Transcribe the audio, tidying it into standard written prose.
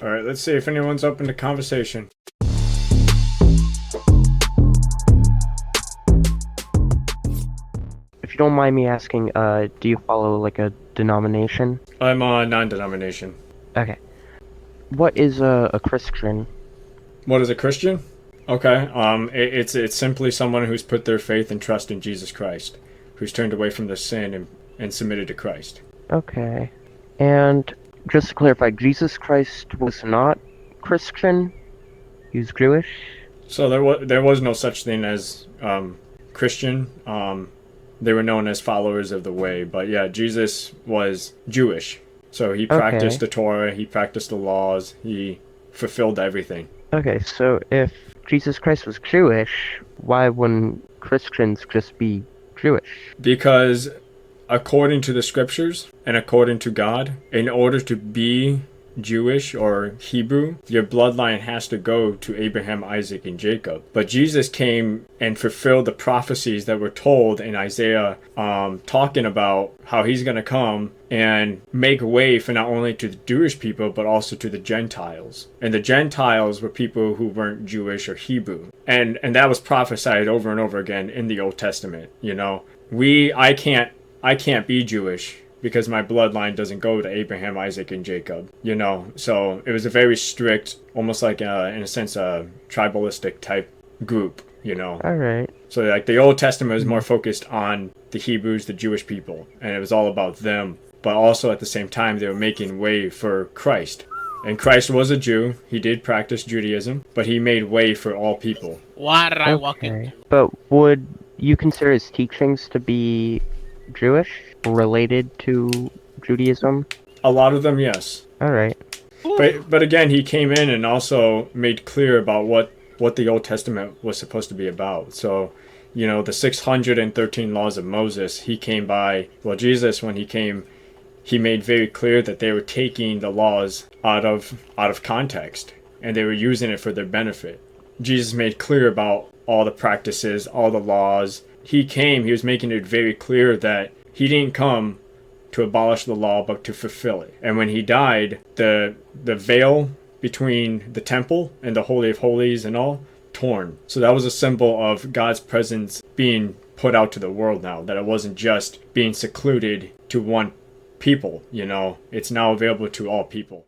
All right, let's see if anyone's open to conversation. If you don't mind me asking, do you follow like a denomination? I'm a non-denomination. Okay. What is a Christian? What is a Christian? Okay, it's simply someone who's put their faith and trust in Jesus Christ, who's turned away from their sin and submitted to Christ. Okay. And just to clarify, Jesus Christ was not Christian? He was Jewish? So there was no such thing as Christian. They were known as followers of the way, but yeah, Jesus was Jewish. So he practiced Okay. the Torah, he practiced the laws, he fulfilled everything. Okay, so if Jesus Christ was Jewish, why wouldn't Christians just be Jewish? Because according to the scriptures and according to God, in order to be Jewish or Hebrew, your bloodline has to go to Abraham, Isaac, and Jacob. But Jesus came and fulfilled the prophecies that were told in Isaiah, talking about how he's going to come and make way for not only to the Jewish people, but also to the Gentiles. And the Gentiles were people who weren't Jewish or Hebrew. And that was prophesied over and over again in the Old Testament. You know, I can't be Jewish because my bloodline doesn't go to Abraham, Isaac, and Jacob, you know. So it was a very strict, almost like in a sense, a tribalistic type group, you know. Alright. So like the Old Testament was more focused on the Hebrews, the Jewish people, and it was all about them. But also at the same time, they were making way for Christ. And Christ was a Jew. He did practice Judaism, but he made way for all people. Why did I walk in? Okay. But would you consider his teachings to be Jewish, related to Judaism? A lot of them, yes. Alright. But again, he came in and also made clear about what the Old Testament was supposed to be about. So, you know, the 613 laws of Moses, he came by. Well, Jesus, when he came, he made very clear that they were taking the laws out of context and they were using it for their benefit. Jesus made clear about all the practices, all the laws. He was making it very clear that he didn't come to abolish the law, but to fulfill it. And when he died, the veil between the temple and the Holy of Holies and all, torn. So that was a symbol of God's presence being put out to the world now, that it wasn't just being secluded to one people, you know. It's now available to all people.